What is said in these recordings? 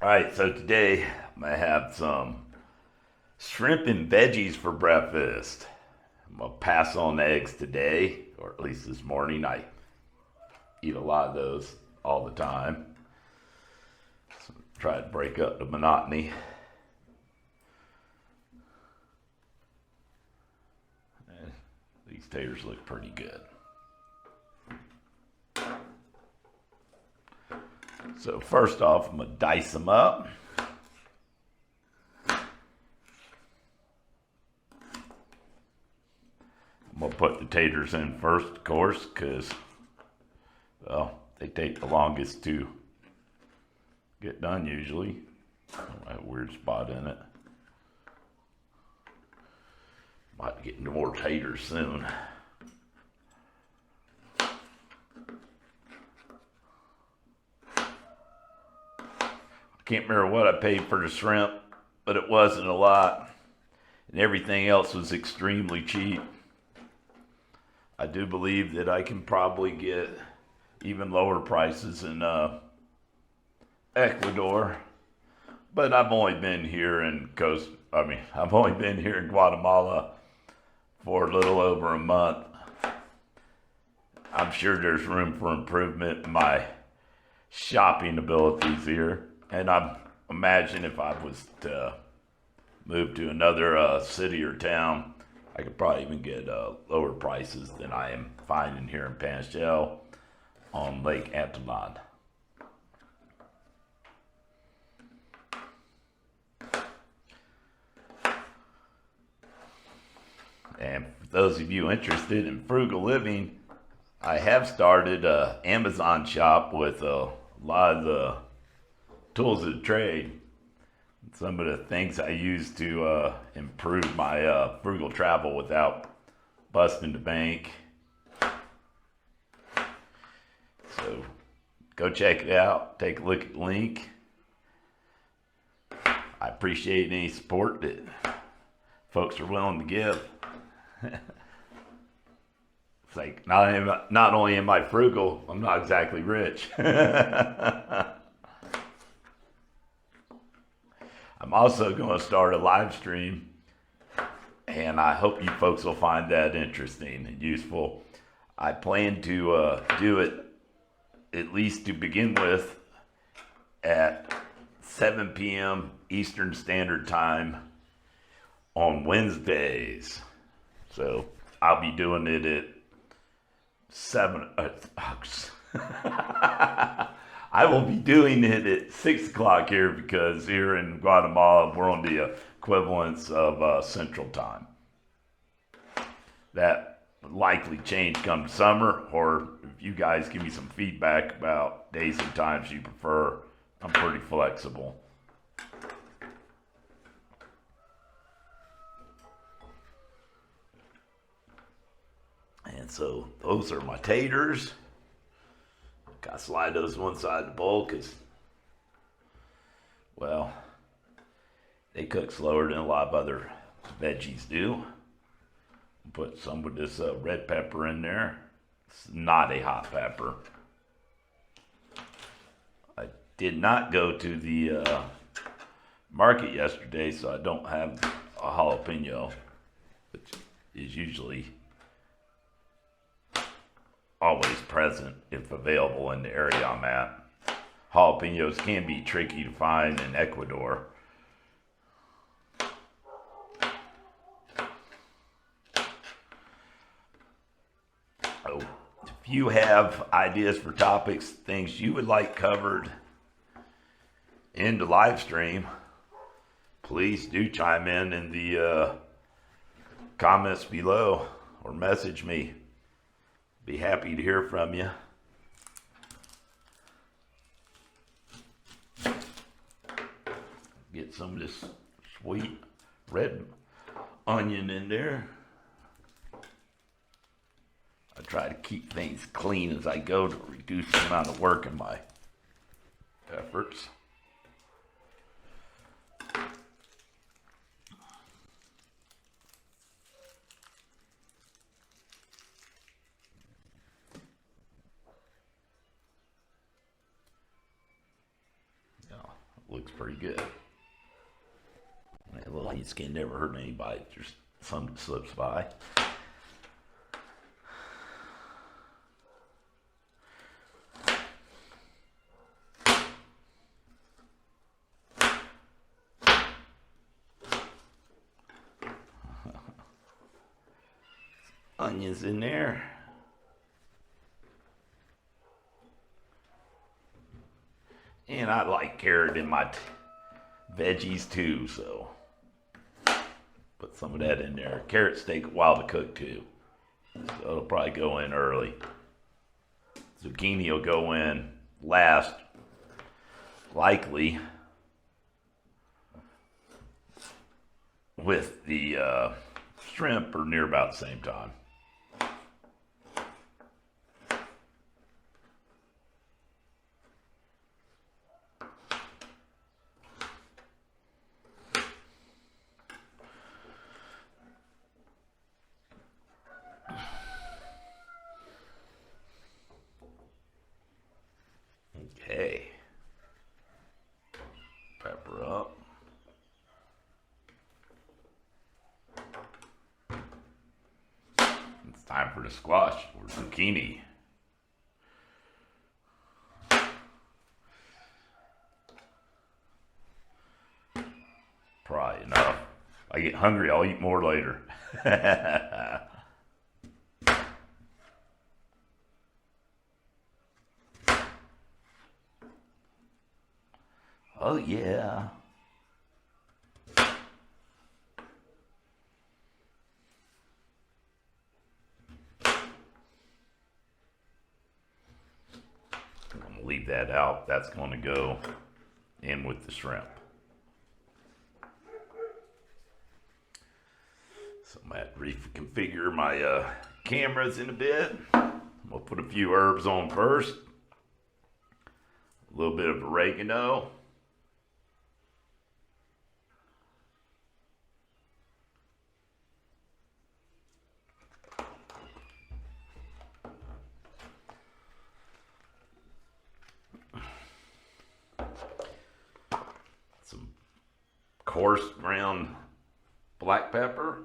All right, so today I'm gonna have some shrimp and veggies for breakfast. I'm gonna pass on eggs today, or at least this morning. I eat a lot of those all the time. So try to break up the monotony. These taters look pretty good. So first off, I'm gonna dice them up. I'm gonna put the taters in first, of course, because, well, they take the longest to get done usually. I have a weird spot in it. Might be getting more taters soon. I can't remember what I paid for the shrimp, but it wasn't a lot. And everything else was extremely cheap. I do believe that I can probably get even lower prices in Ecuador. But I've only been here in I've only been here in Guatemala for a little over a month. I'm sure there's room for improvement in my shopping abilities here. And I imagine if I was to move to another city or town, I could probably even get lower prices than I am finding here in Panajachel on Lake Antonin. And for those of you interested in frugal living, I have started an Amazon shop with a lot of the tools of the trade. Some of the things I use to improve my frugal travel without busting the bank. So go check it out. Take a look at the link. I appreciate any support that folks are willing to give. It's like not only am I frugal, I'm not exactly rich. I'm also going to start a live stream, and I hope you folks will find that interesting and useful. I plan to do it, at least to begin with, at 7 p.m. Eastern Standard Time on Wednesdays. So I'll be doing it at 7. I will be doing it at 6 o'clock here because here in Guatemala we're on the equivalence of Central Time. That would likely change come summer, or if you guys give me some feedback about days and times you prefer, I'm pretty flexible. And so those are my taters. Gotta slide those one side of the bowl because, well, they cook slower than a lot of other veggies do. Put some of this red pepper in there. It's not a hot pepper. I did not go to the market yesterday, so I don't have a jalapeno, which is usually always present if available in the area I'm at. Jalapenos can be tricky to find in Ecuador. Oh, if you have ideas for topics, things you would like covered in the live stream, please do chime in the comments below or message me. Be happy to hear from you. Get some of this sweet red onion in there. I try to keep things clean as I go to reduce the amount of work in my efforts. looks pretty good. A little heat skin never hurt anybody. Just something slips by. Onions in there. And I like carrot in my veggies too, so put some of that in there. Carrots take a while to cook too, so it'll probably go in early. Zucchini will go in last, likely, with the shrimp or near about the same time. Okay, pepper up. It's time for the squash or zucchini. Probably enough. I get hungry, I'll eat more later. Oh yeah. I'm gonna leave that out. That's gonna go in with the shrimp. So I'm gonna have to reconfigure my cameras in a bit. We'll put a few herbs on first. A little bit of oregano. Some coarse ground black pepper.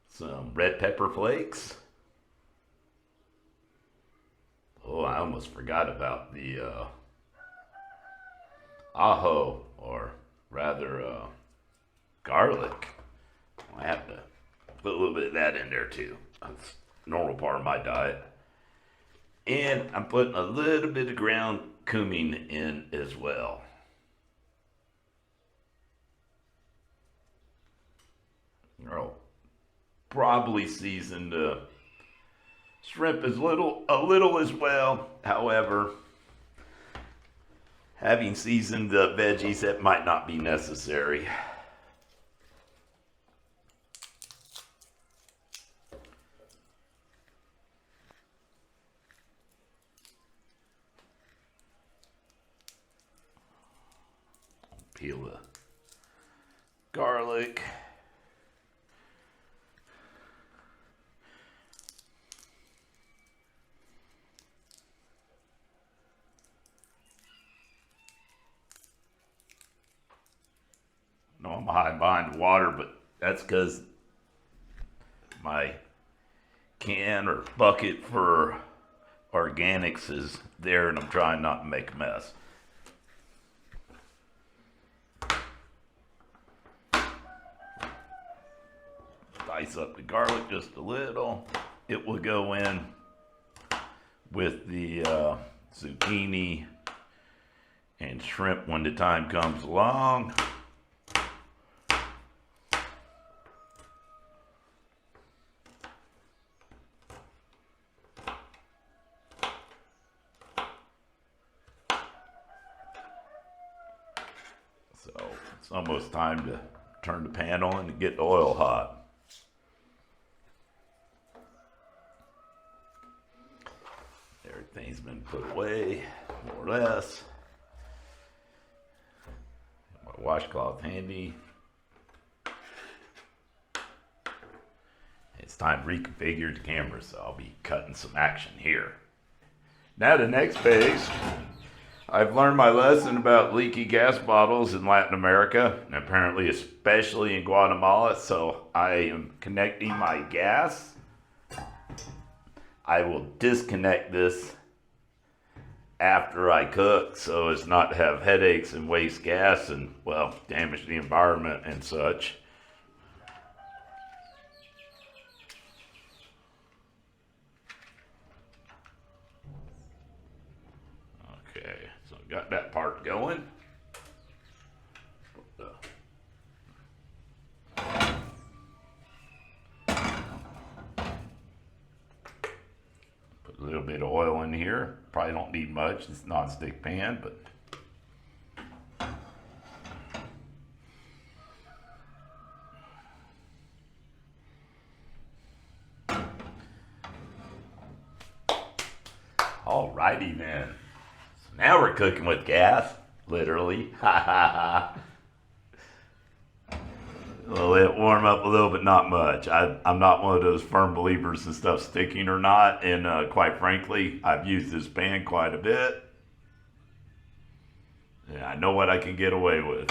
Some red pepper flakes. Oh, I almost forgot about the ajo, or rather garlic. I have to put a little bit of that in there too. That's a normal part of my diet. And I'm putting a little bit of ground cumin in as well. I'll probably season the shrimp a little as well. However, having seasoned the veggies, that might not be necessary. Peel the garlic. No, I'm hiding behind the water, but that's because my can or bucket for organics is there and I'm trying not to make a mess. Dice up the garlic just a little. It will go in with the zucchini and shrimp when the time comes along. So it's almost time to turn the pan on and get the oil hot. Everything's been put away, more or less. Got my washcloth handy. it's time to reconfigure the camera, so I'll be cutting some action here. Now the next phase. I've learned my lesson about leaky gas bottles in Latin America, and apparently especially in Guatemala, so I am connecting my gas. I will disconnect this after I cook so as not to have headaches and waste gas and, well, damage the environment and such. Okay, so I've got that part going. Put a little bit of oil in here. Probably don't need much. It's a non-stick pan, but alrighty then. So now we're cooking with gas, literally. We'll let it warm up a little, but not much. I'm not one of those firm believers in stuff sticking or not, and quite frankly, I've used this pan quite a bit. Yeah, I know what I can get away with.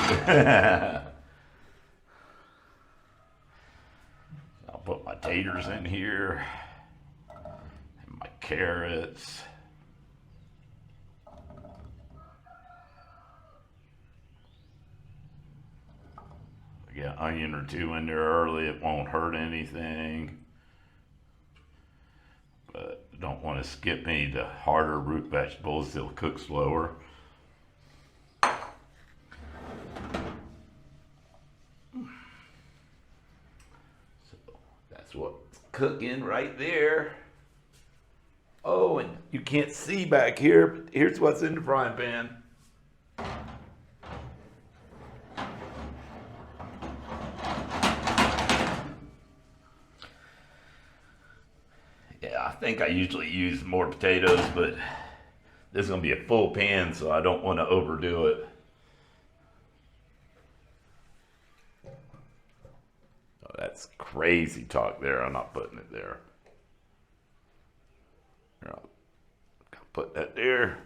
I'll put my taters in here, and my carrots. Get an onion or two in there early, it won't hurt anything. But don't want to skip any of the harder root vegetables, they'll cook slower. So that's what's cooking right there. Oh, and you can't see back here, but here's what's in the frying pan. I think I usually use more potatoes, but this is going to be a full pan, so I don't want to overdo it. Oh, that's crazy talk there. I'm not putting it there. Here, I'll put that there.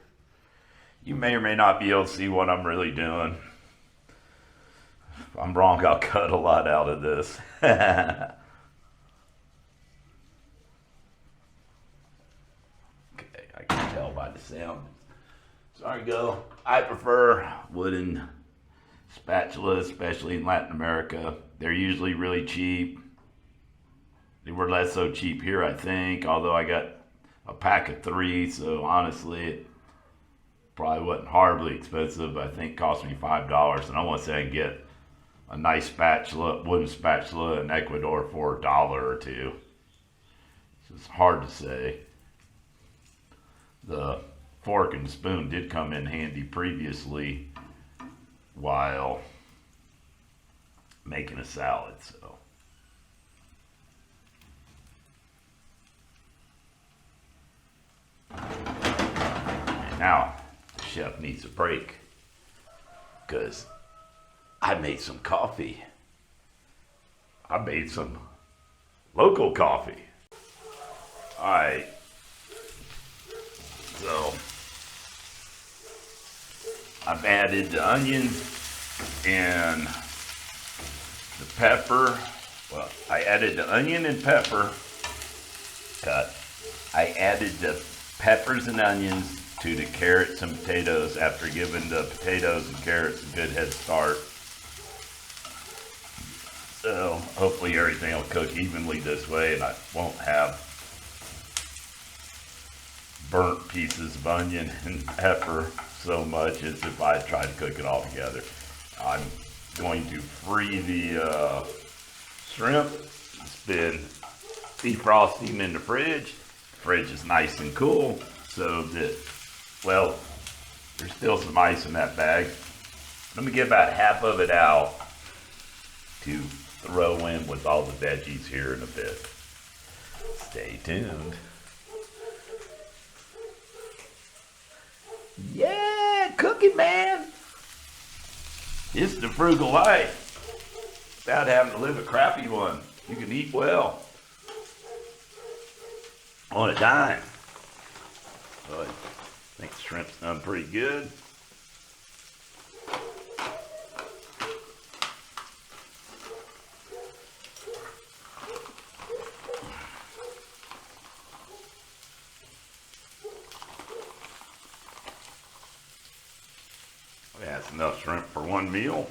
You may or may not be able to see what I'm really doing. If I'm wrong, I'll cut a lot out of this. By the sound. Sorry, go. I prefer wooden spatulas, especially in Latin America. They're usually really cheap. They were less so cheap here, I think, although I got a pack of 3, so honestly, it probably wasn't horribly expensive. I think it cost me $5, and I want to say I can get a nice spatula, wooden spatula in Ecuador for $1 or $2. So it's hard to say. The fork and spoon did come in handy previously while making a salad, so. And now the chef needs a break because I made some coffee. I made some local coffee. All right. So I've added the onions and the pepper. Well, I added the onion and pepper cut. I added the peppers and onions to the carrots and potatoes after giving the potatoes and carrots a good head start. So hopefully everything will cook evenly this way and I won't have burnt pieces of onion and pepper so much as if I tried to cook it all together. I'm going to free the shrimp. It's been defrosting in the fridge. The fridge is nice and cool so that, well, there's still some ice in that bag. Let me get about half of it out to throw in with all the veggies here in a bit. Stay tuned. Yeah, cooking, man. It's the frugal life. Without having to live a crappy one. You can eat well. on a dime. So I think the shrimp's done pretty good. That's enough shrimp for one meal.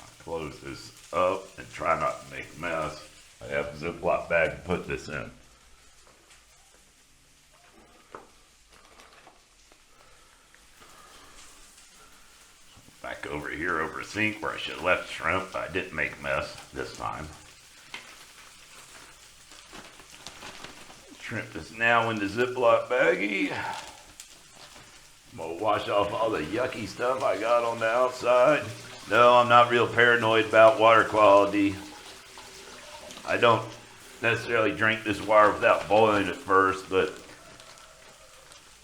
I'll close this up and try not to make a mess. I have a Ziploc bag to put this in. Back over here over the sink where I should have left the shrimp, but I didn't make a mess this time. Shrimp is now in the Ziploc baggie. I'm gonna wash off all the yucky stuff I got on the outside. No, I'm not real paranoid about water quality. I don't necessarily drink this water without boiling it first, but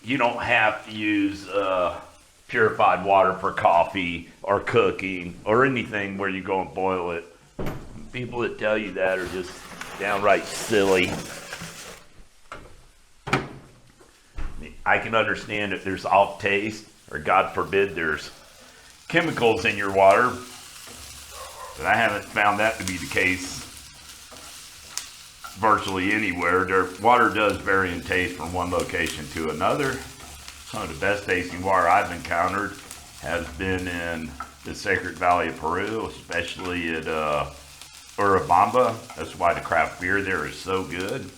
you don't have to use purified water for coffee or cooking or anything where you go and boil it. People that tell you that are just downright silly. I can understand if there's off taste, or God forbid there's chemicals in your water, but I haven't found that to be the case virtually anywhere. Their water does vary in taste from one location to another. Some of the best tasting water I've encountered has been in the Sacred Valley of Peru, especially at Urubamba. That's why the craft beer there is so good.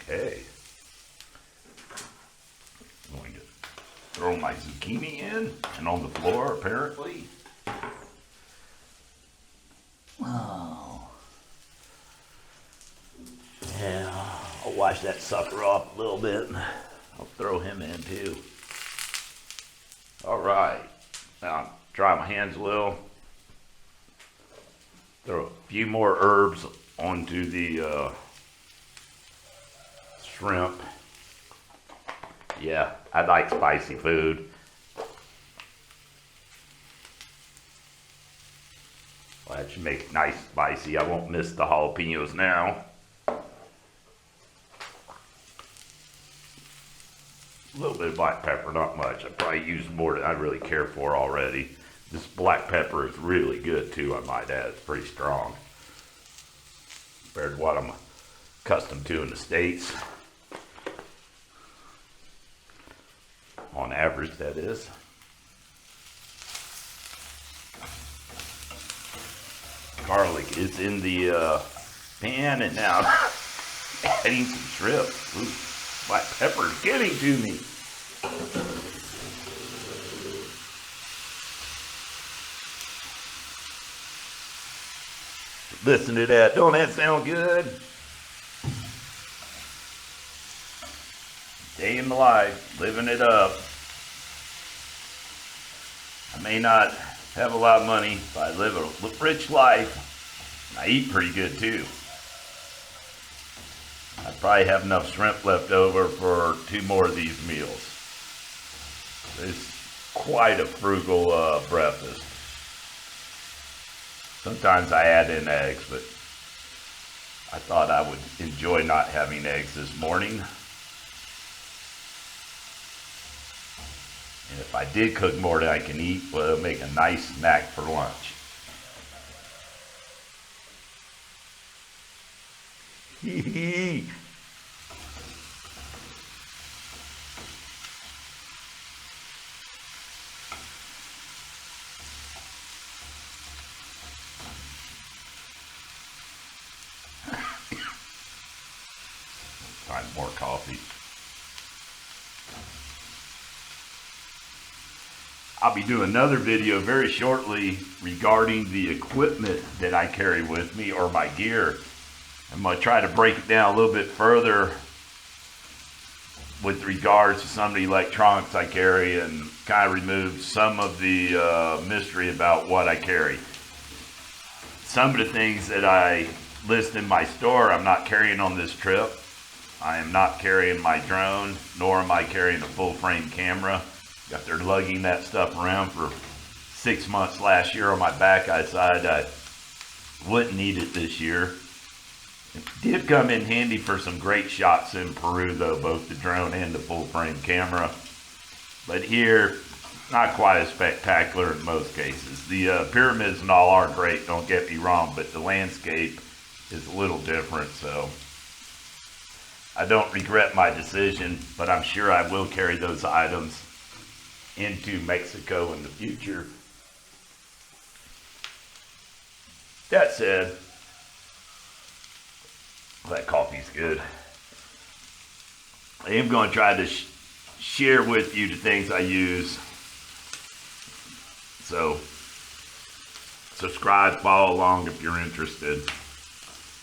Okay, I'm going to throw my zucchini in and on the floor apparently. Oh, yeah, I'll wash that sucker off a little bit and I'll throw him in too. All right, now dry my hands a little. Throw a few more herbs onto the shrimp. Yeah, I like spicy food. Well, that should make it nice spicy. I won't miss the jalapenos now. A little bit of black pepper, not much. I probably used more than I really care for already. This black pepper is really good too, I might add. It's pretty strong compared to what I'm accustomed to in the States. On average, that is. Garlic is in the pan, and now I'm adding some shrimp. Ooh, black pepper is getting to me. Listen to that. Don't that sound good? Day in my life, living it up. I may not have a lot of money, but I live a rich life. I eat pretty good too. I probably have enough shrimp left over for 2 more of these meals. It's quite a frugal breakfast. Sometimes I add in eggs, but I thought I would enjoy not having eggs this morning. And if I did cook more than I can eat, well, it'll make a nice snack for lunch. Time more coffee. I'll be doing another video very shortly regarding the equipment that I carry with me, or my gear. I'm going to try to break it down a little bit further with regards to some of the electronics I carry and kind of remove some of the mystery about what I carry. Some of the things that I list in my store I'm not carrying on this trip. I am not carrying my drone, nor am I carrying a full frame camera. Got there lugging that stuff around for 6 months last year on my back. I decided I wouldn't need it this year. It did come in handy for some great shots in Peru though, both the drone and the full frame camera. But here, not quite as spectacular in most cases. The pyramids and all are great, don't get me wrong, but the landscape is a little different, so I don't regret my decision, but I'm sure I will carry those items into Mexico in the future. That said, that coffee's good. I am going to try to share with you the things I use. So, subscribe, follow along if you're interested.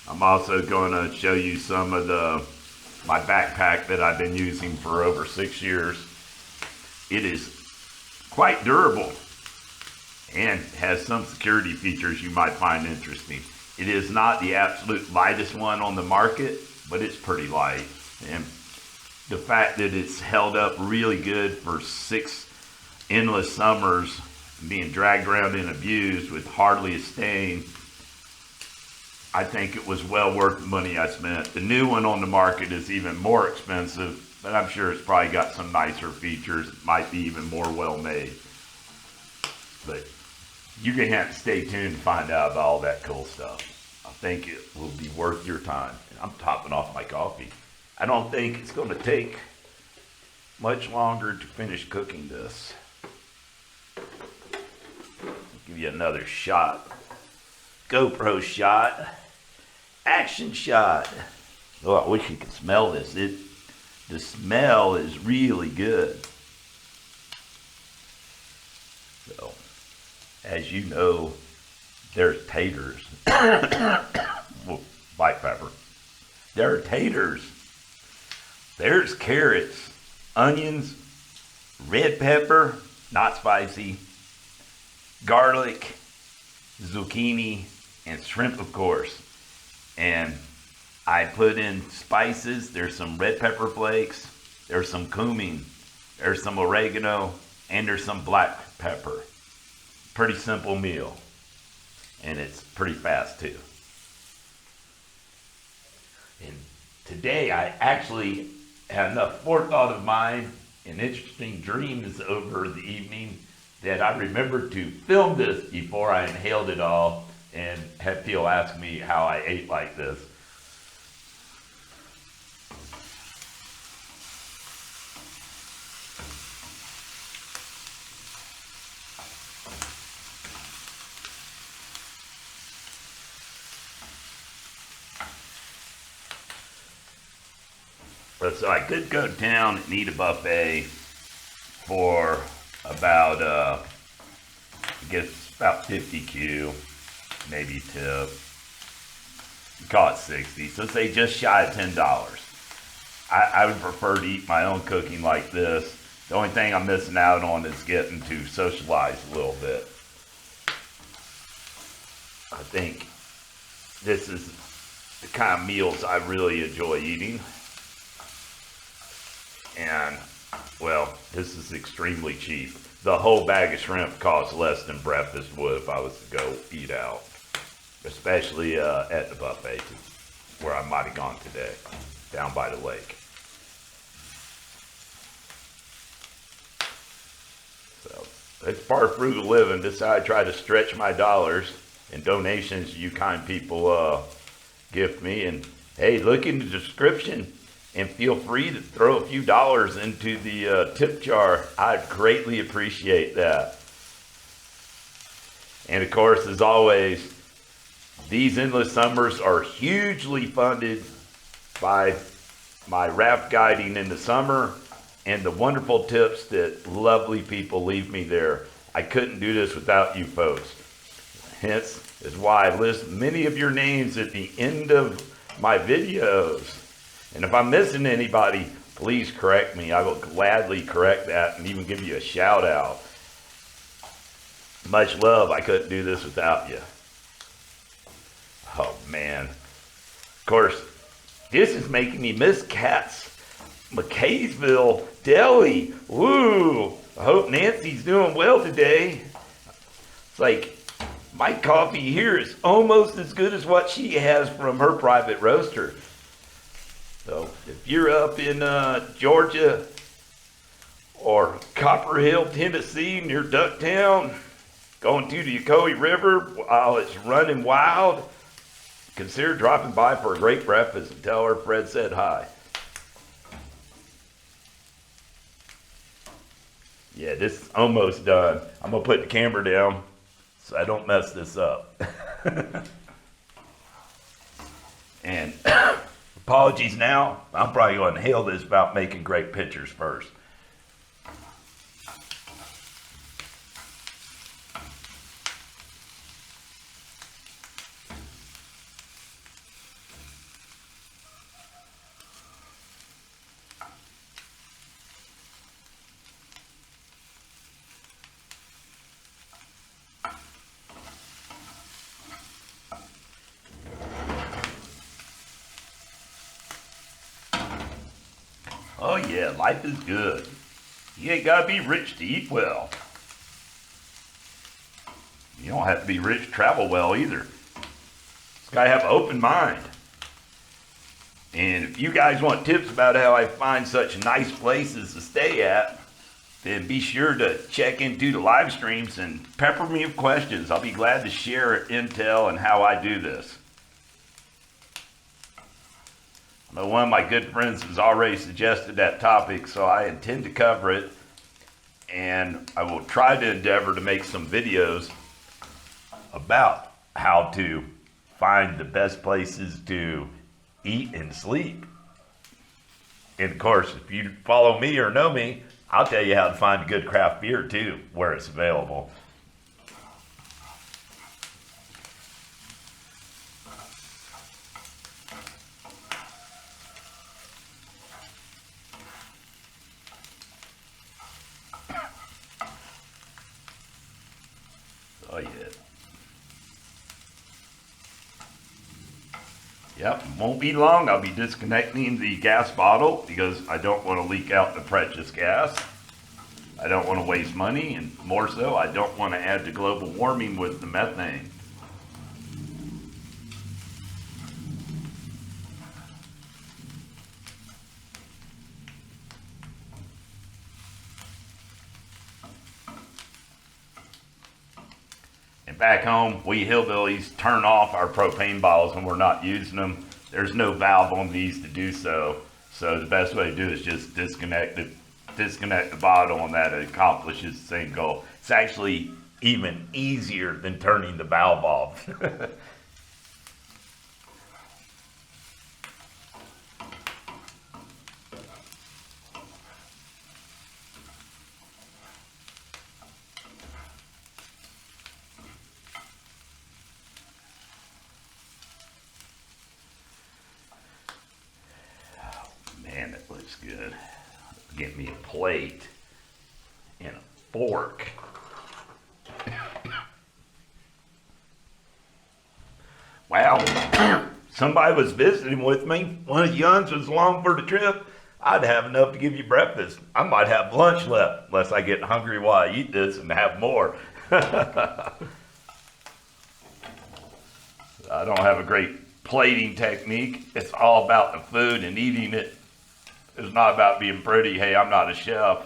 I'm also going to show you some of my backpack that I've been using for over 6 years. It is quite durable and has some security features you might find interesting. It is not the absolute lightest one on the market, but it's pretty light. And the fact that it's held up really good for 6 endless summers, being dragged around and abused with hardly a stain, I think it was well worth the money I spent. The new one on the market is even more expensive, but I'm sure it's probably got some nicer features. It might be even more well made. But you're going to have to stay tuned to find out about all that cool stuff. I think it will be worth your time. I'm topping off my coffee. I don't think it's going to take much longer to finish cooking this. Give you another shot. GoPro shot. Action shot. Oh, I wish you could smell this. The smell is really good. So, as you know, there's taters. Black pepper. There are taters. There's carrots, onions, red pepper, not spicy, garlic, zucchini, and shrimp, of course. And I put in spices. There's some red pepper flakes, there's some cumin, there's some oregano, and there's some black pepper. Pretty simple meal. And it's pretty fast too. And today I actually had enough forethought of mine and interesting dreams over the evening that I remembered to film this before I inhaled it all and had people ask me how I ate like this. So I could go down and eat a buffet for about, I guess about 50Q, maybe tip. Call it 60. So say just shy of $10. I would prefer to eat my own cooking like this. The only thing I'm missing out on is getting to socialize a little bit. I think this is the kind of meals I really enjoy eating. And, well, this is extremely cheap. The whole bag of shrimp costs less than breakfast would if I was to go eat out. Especially at the buffet, where I might have gone today, down by the lake. So, it's part of frugal living. This is how I try to stretch my dollars and donations you kind people gift me. And, hey, look in the description. And feel free to throw a few dollars into the tip jar. I'd greatly appreciate that. And of course, as always, these endless summers are hugely funded by my raft guiding in the summer and the wonderful tips that lovely people leave me there. I couldn't do this without you folks. Hence is why I list many of your names at the end of my videos. And if I'm missing anybody, please correct me. I will gladly correct that and even give you a shout out. Much love. I couldn't do this without you. Oh, man. Of course, this is making me miss Kat's McKaysville Deli. Woo! I hope Nancy's doing well today. It's like, my coffee here is almost as good as what she has from her private roaster. So if you're up in Georgia or Copper Hill, Tennessee, near Ducktown, going to the Yocoee River while it's running wild, consider dropping by for a great breakfast and tell her Fred said hi. Yeah, this is almost done. I'm gonna put the camera down so I don't mess this up. And apologies now, I'm probably gonna inhale this about making great pictures first. Oh yeah, life is good. You ain't gotta be rich to eat well. You don't have to be rich to travel well either. Just gotta have an open mind. And if you guys want tips about how I find such nice places to stay at, then be sure to check into the live streams and pepper me with questions. I'll be glad to share intel and how I do this. I know one of my good friends has already suggested that topic, so I intend to cover it. And I will try to endeavor to make some videos about how to find the best places to eat and sleep. And of course, if you follow me or know me, I'll tell you how to find a good craft beer too, where it's available. Oh yeah. Yep, won't be long. I'll be disconnecting the gas bottle because I don't want to leak out the precious gas. I don't want to waste money, and more so, I don't want to add to global warming with the methane. And back home, we hillbillies turn off our propane bottles when we're not using them. There's no valve on these to do so. So the best way to do it is just disconnect the bottle, and that accomplishes the same goal. It's actually even easier than turning the valve off. Man, that looks good. Get me a plate and a fork. Wow, somebody was visiting with me. One of the youngs was along for the trip. I'd have enough to give you breakfast. I might have lunch left, unless I get hungry while I eat this and have more. I don't have a great plating technique. It's all about the food and eating it. It's not about being pretty. Hey, I'm not a chef.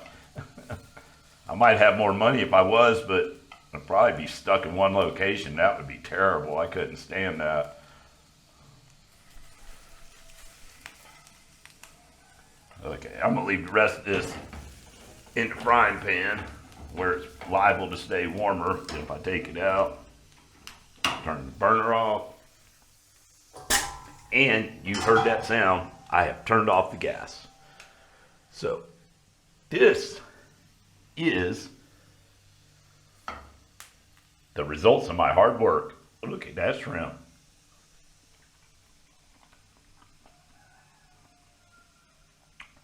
I might have more money if I was, but I'd probably be stuck in one location. That would be terrible. I couldn't stand that. Okay, I'm gonna leave the rest of this in the frying pan where it's liable to stay warmer. If I take it out, turn the burner off, and you heard that sound, I have turned off the gas. So this is the results of my hard work. Look at that shrimp.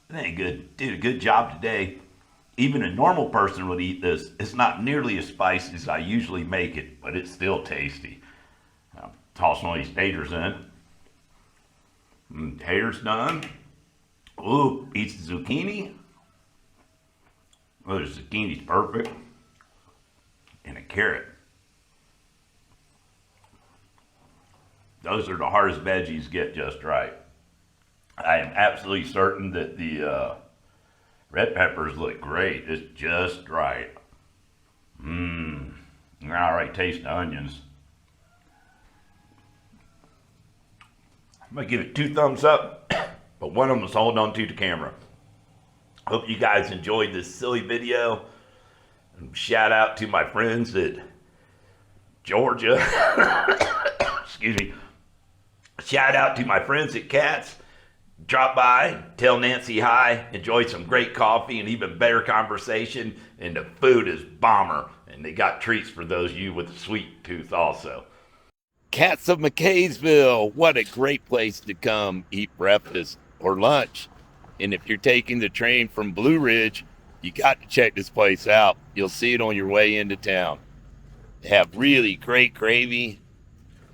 They did a good job today. Even a normal person would eat this. It's not nearly as spicy as I usually make it, but it's still tasty. I'm tossing all these taters in. Taters done. Ooh, piece of zucchini. Oh, the zucchini's perfect. And a carrot. Those are the hardest veggies get just right. I am absolutely certain that the red peppers look great. It's just right. Mmm. All right, taste the onions. I'm gonna give it 2 thumbs up, but one of them was holding on to the camera. Hope you guys enjoyed this silly video. Shout out to my friends at Georgia. Excuse me. Shout out to my friends at Cats. Drop by, tell Nancy hi, enjoy some great coffee and even better conversation. And the food is bomber. And they got treats for those of you with a sweet tooth also. Cats of McKaysville, what a great place to come eat breakfast or lunch. And if you're taking the train from Blue Ridge, you got to check this place out. You'll see it on your way into town. They have really great gravy.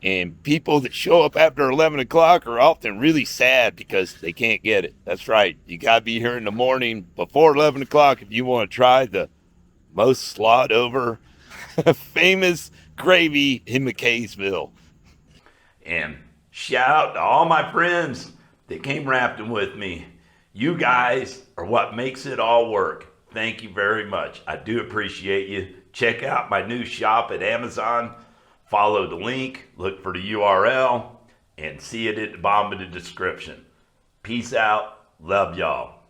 And people that show up after 11 o'clock are often really sad because they can't get it. That's right. You got to be here in the morning before 11 o'clock if you want to try the most slawed over famous gravy in McKaysville. And shout out to all my friends that came rafting with me. You guys are what makes it all work. Thank you very much. I do appreciate you. Check out my new shop at Amazon. Follow the link, look for the URL, and see it at the bottom of the description. Peace out. Love y'all.